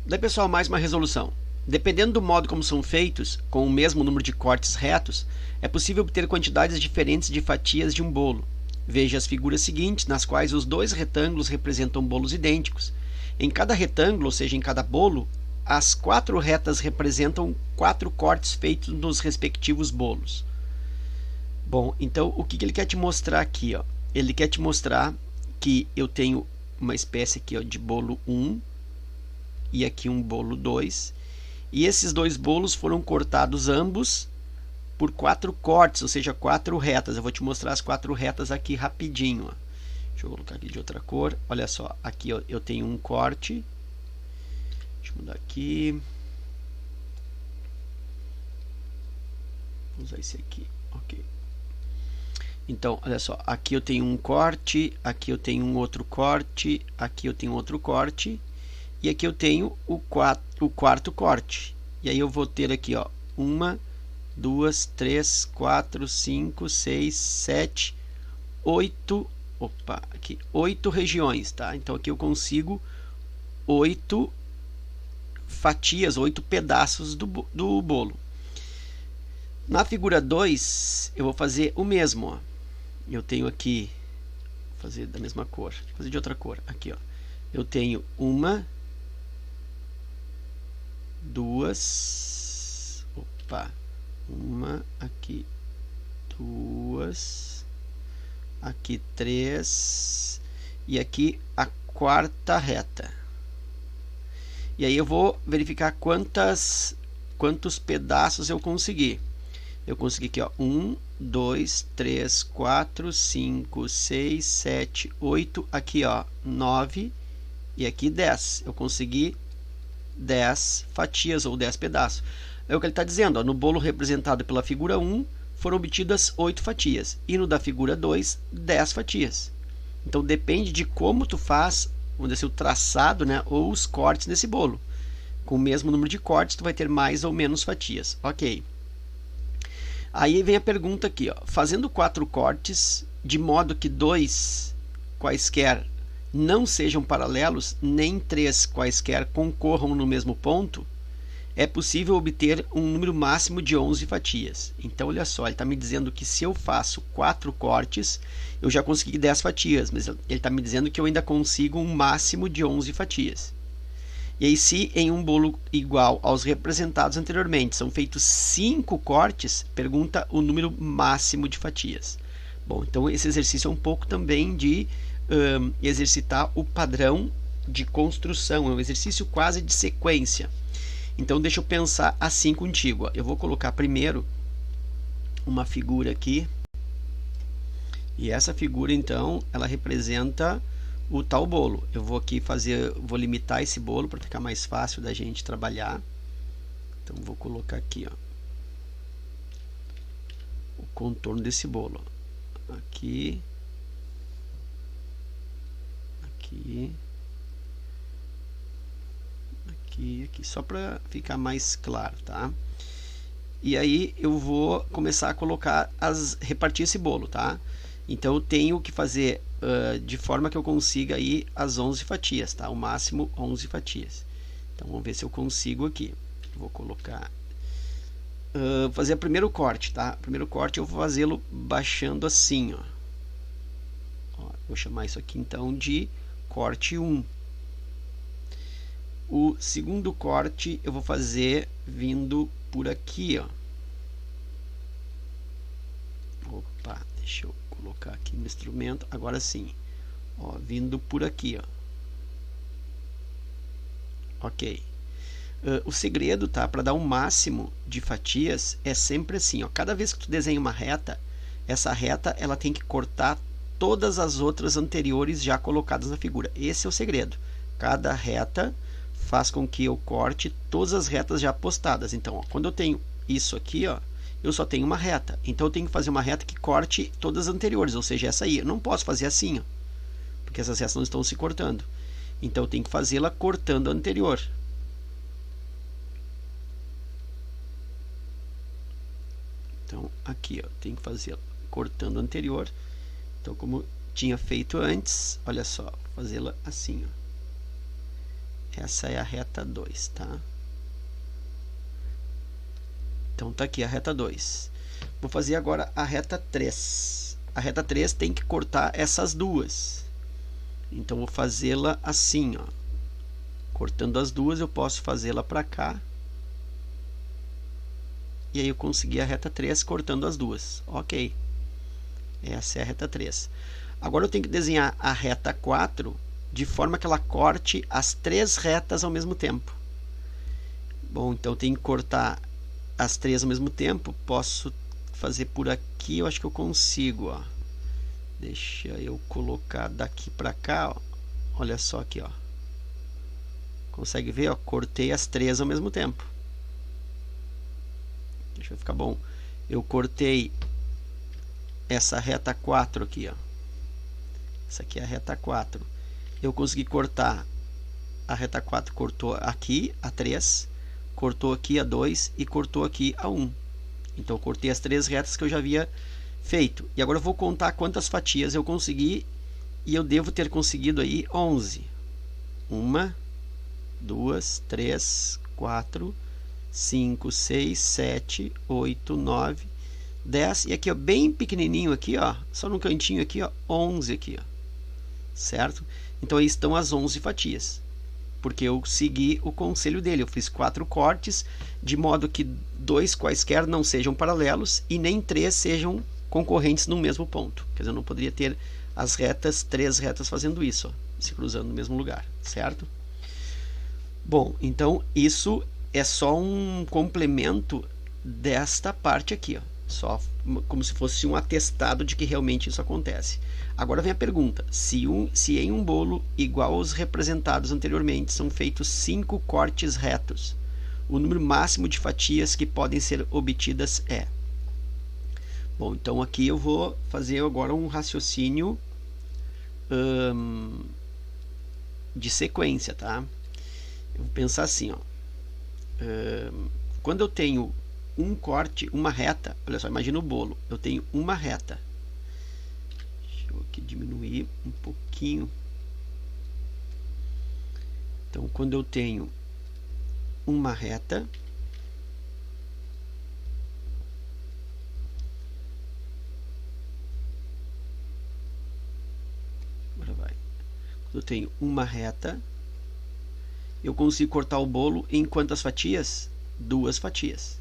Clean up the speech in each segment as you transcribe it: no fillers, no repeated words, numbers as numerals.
Daí, pessoal, mais uma resolução. Dependendo do modo como são feitos, com o mesmo número de cortes retos, é possível obter quantidades diferentes de fatias de um bolo. Veja as figuras seguintes, nas quais os dois retângulos representam bolos idênticos. Em cada retângulo, ou seja, em cada bolo, as 4 retas representam 4 cortes feitos nos respectivos bolos. Bom, então o que ele quer te mostrar aqui? Ó? Ele quer te mostrar que eu tenho uma espécie aqui, ó, de bolo 1 e aqui um bolo 2. E esses dois bolos foram cortados ambos por 4 cortes, ou seja, 4 retas. Eu vou te mostrar as 4 retas aqui rapidinho. Ó. Deixa eu colocar aqui de outra cor. Olha só, aqui ó, eu tenho um corte. Deixa eu mudar aqui. Vou usar esse aqui. Ok. Então, olha só, aqui eu tenho um corte, aqui eu tenho um outro corte, aqui eu tenho outro corte, e aqui eu tenho o quarto corte. E aí eu vou ter aqui, ó, 1, 2, 3, 4, 5, 6, 7, 8, opa, aqui, 8 regiões, tá? Então aqui eu consigo 8 fatias, 8 pedaços do bolo. Na figura 2, eu vou fazer o mesmo, ó. Eu tenho aqui, vou fazer da mesma cor, vou fazer de outra cor, aqui ó, eu tenho 1, 2, opa, 1, aqui 2, aqui 3 e aqui a quarta reta. E aí eu vou verificar quantos pedaços eu consegui. Eu consegui aqui, ó, 1, 2, 3, 4, 5, 6, 7, 8, aqui, ó, 9 e aqui 10. Eu consegui 10 fatias ou 10 pedaços. É o que ele está dizendo, ó, no bolo representado pela figura 1 foram obtidas 8 fatias e no da figura 2, 10 fatias. Então depende de como tu faz, vamos dizer, o traçado, né, ou os cortes nesse bolo. Com o mesmo número de cortes, tu vai ter mais ou menos fatias. Ok. Aí vem a pergunta aqui, ó, fazendo 4 cortes, de modo que 2 quaisquer não sejam paralelos, nem 3 quaisquer concorram no mesmo ponto, é possível obter um número máximo de 11 fatias. Então, olha só, ele está me dizendo que se eu faço 4 cortes, eu já consegui 10 fatias, mas ele está me dizendo que eu ainda consigo um máximo de 11 fatias. E aí, se em um bolo igual aos representados anteriormente são feitos 5 cortes, pergunta o número máximo de fatias. Bom, então esse exercício é um pouco também de exercitar o padrão de construção, é um exercício quase de sequência. Então deixa eu pensar assim contigo. Ó. Eu vou colocar primeiro uma figura aqui, e essa figura então ela representa o tal bolo. Eu vou aqui vou limitar esse bolo para ficar mais fácil da gente trabalhar. Então vou colocar aqui, ó, o contorno desse bolo. Aqui, aqui, aqui, aqui, só para ficar mais claro, tá? E aí eu vou começar a repartir esse bolo, tá? Então eu tenho que fazer de forma que eu consiga aí as 11 fatias, tá? O máximo 11 fatias. Então vamos ver se eu consigo aqui. Vou colocar, fazer o primeiro corte, tá? O primeiro corte eu vou fazê-lo baixando assim, ó. Vou chamar isso aqui então de corte 1. O segundo corte eu vou fazer vindo por aqui, ó. Opa, deixa eu colocar aqui no instrumento, agora sim, ó, vindo por aqui, ó. Ok. O segredo, tá, para dar um máximo de fatias é sempre assim, ó. Cada vez que tu desenha uma reta, essa reta ela tem que cortar todas as outras anteriores já colocadas na figura. Esse é o segredo. Cada reta faz com que eu corte todas as retas já postadas. Então, ó, quando eu tenho isso aqui, ó, eu só tenho uma reta. Então eu tenho que fazer uma reta que corte todas as anteriores, ou seja, essa aí. Eu não posso fazer assim, ó, porque essas retas não estão se cortando. Então eu tenho que fazê-la cortando a anterior. Então aqui, ó, tem que fazer cortando a anterior. Então, como tinha feito antes, olha só, fazê-la assim, ó. Essa é a reta 2, tá? Então tá aqui a reta 2. Vou fazer agora a reta 3. A reta 3 tem que cortar essas duas. Então vou fazê-la assim, ó. Cortando as duas, eu posso fazê-la para cá. E aí eu consegui a reta 3 cortando as duas. Ok. Essa é a reta 3. Agora eu tenho que desenhar a reta 4 de forma que ela corte as 3 retas ao mesmo tempo. Bom, então eu tenho que cortar as 3 ao mesmo tempo. Posso fazer por aqui, eu acho que eu consigo, ó. Deixa eu colocar daqui para cá, ó. Olha só aqui, ó. Consegue ver, ó? Cortei as 3 ao mesmo tempo. Deixa eu ficar bom. Eu cortei essa reta 4 aqui, ó. Essa aqui é a reta 4. Eu consegui cortar a reta 4, cortou aqui a 3, cortou aqui a 2 e cortou aqui a 1. Então eu cortei as 3 retas que eu já havia feito. E agora eu vou contar quantas fatias eu consegui, e eu devo ter conseguido aí 11. 1, 2, 3, 4, 5, 6, 7, 8, 9, 10. E aqui, ó, bem pequenininho aqui, ó, só no cantinho aqui, ó, 11 aqui, ó. Certo? Então aí estão as 11 fatias. Porque eu segui o conselho dele. Eu fiz 4 cortes, de modo que 2 quaisquer não sejam paralelos e nem 3 sejam concorrentes no mesmo ponto. Quer dizer, eu não poderia ter as retas, 3 retas fazendo isso, ó, se cruzando no mesmo lugar, certo? Bom, então isso é só um complemento desta parte aqui, ó, só como se fosse um atestado de que realmente isso acontece. Agora vem a pergunta: se em um bolo igual aos representados anteriormente são feitos 5 cortes retos, o número máximo de fatias que podem ser obtidas é... Bom, então aqui eu vou fazer agora um raciocínio de sequência, tá? Eu vou pensar assim, ó. Quando eu tenho um corte, uma reta, olha só, imagina o bolo, eu tenho uma reta. Deixa eu aqui diminuir um pouquinho. Então, quando eu tenho uma reta, agora vai. Quando eu tenho uma reta, eu consigo cortar o bolo em quantas fatias? 2 fatias.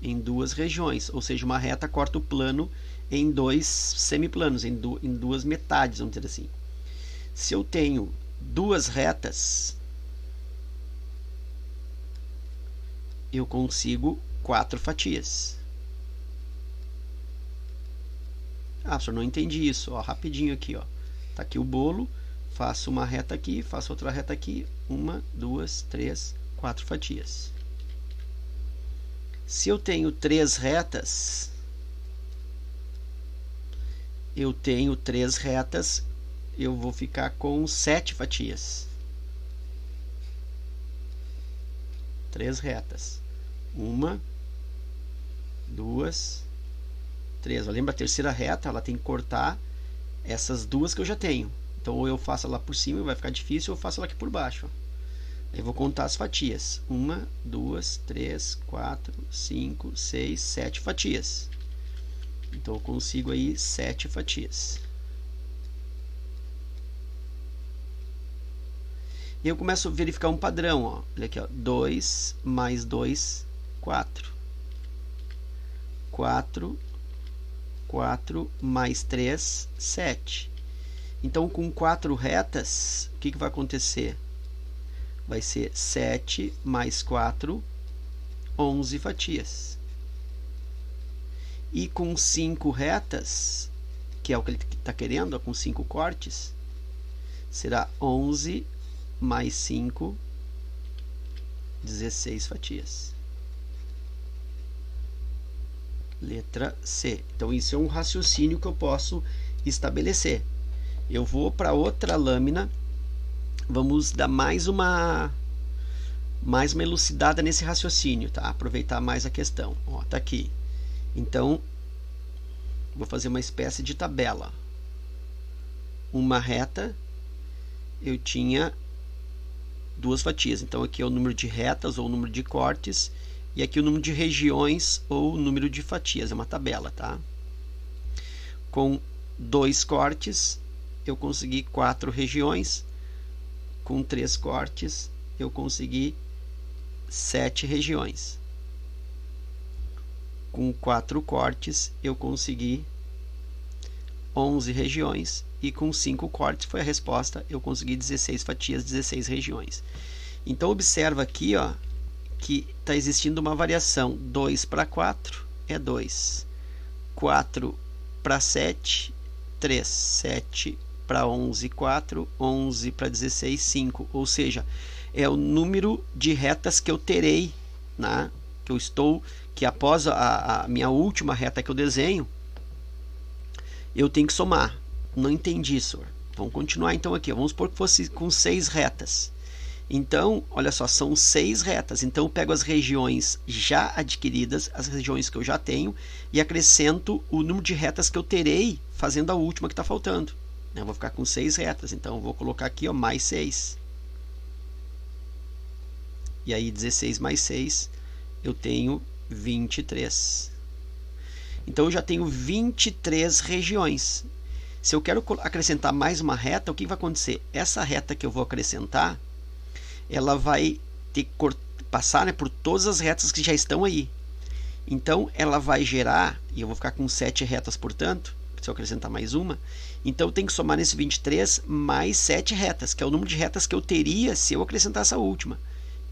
Em 2 regiões, ou seja, uma reta corta o plano em 2 semiplanos, em 2 metades, vamos dizer assim. Se eu tenho 2 retas, eu consigo 4 fatias. Ah, professor, não entendi isso. Ó, rapidinho aqui, ó. Tá aqui o bolo, faço uma reta aqui, faço outra reta aqui, 1, 2, 3, 4 fatias. Se eu tenho 3 retas, eu vou ficar com 7 fatias. 3 retas. 1, 2, 3. Lembra, a terceira reta, ela tem que cortar essas 2 que eu já tenho. Então, ou eu faço ela por cima, vai ficar difícil, ou eu faço ela aqui por baixo. Aí eu vou contar as fatias. 1, 2, 3, 4, 5, 6, 7 fatias. Então eu consigo aí 7 fatias. E eu começo a verificar um padrão, ó. Olha aqui, ó. 2 mais 2, 4. 4, 4 mais 3, 7. Então, com 4 retas, o que vai acontecer? Vai ser 7 mais 4, 11 fatias. E com 5 retas, que é o que ele está querendo, ó, com 5 cortes, será 11 mais 5, 16 fatias. Letra C. Então, isso é um raciocínio que eu posso estabelecer. Eu vou para outra lâmina. Vamos dar mais uma elucidada nesse raciocínio, tá? Aproveitar mais a questão. Ó, tá aqui. Então, vou fazer uma espécie de tabela. Uma reta, eu tinha duas fatias. Então aqui é o número de retas ou o número de cortes, e aqui o número de regiões ou o número de fatias, é uma tabela, tá? Com 2 cortes, eu consegui 4 regiões. Com 3 cortes, eu consegui 7 regiões. Com 4 cortes, eu consegui 11 regiões. E com 5 cortes, foi a resposta, eu consegui 16 fatias, 16 regiões. Então, observa aqui, ó, que está existindo uma variação. 2 para 4 é 2. 4 para 7, 3. 7 para 11, 4. 11 para 16, 5. Ou seja, é o número de retas que eu terei, né? Que após a minha última reta que eu desenho, eu tenho que somar. Não entendi, senhor. Vamos continuar então aqui. Vamos supor que fosse com 6 retas. Então, olha só, são 6 retas. Então, eu pego as regiões já adquiridas, as regiões que eu já tenho, e acrescento o número de retas que eu terei fazendo a última que está faltando. Eu vou ficar com 6 retas. Então, eu vou colocar aqui, ó, mais 6. E aí, 16 mais 6, eu tenho 23. Então, eu já tenho 23 regiões. Se eu quero acrescentar mais uma reta, o que vai acontecer? Essa reta que eu vou acrescentar, ela vai ter que passar, né, por todas as retas que já estão aí. Então, ela vai gerar, e eu vou ficar com 7 retas, portanto, se eu acrescentar mais uma. Então, eu tenho que somar nesse 23 mais 7 retas, que é o número de retas que eu teria se eu acrescentar essa última.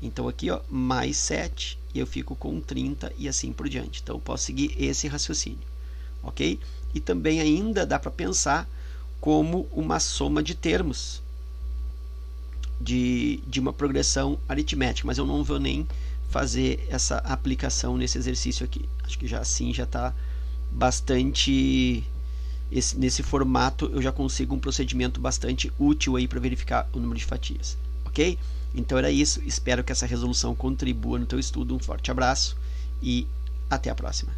Então, aqui, ó, mais 7, e eu fico com 30 e assim por diante. Então, eu posso seguir esse raciocínio, ok? E também ainda dá para pensar como uma soma de termos de uma progressão aritmética, mas eu não vou nem fazer essa aplicação nesse exercício aqui. Acho que já assim já está bastante... Nesse formato eu já consigo um procedimento bastante útil aí para verificar o número de fatias, ok? Então era isso, espero que essa resolução contribua no teu estudo. Um forte abraço e até a próxima.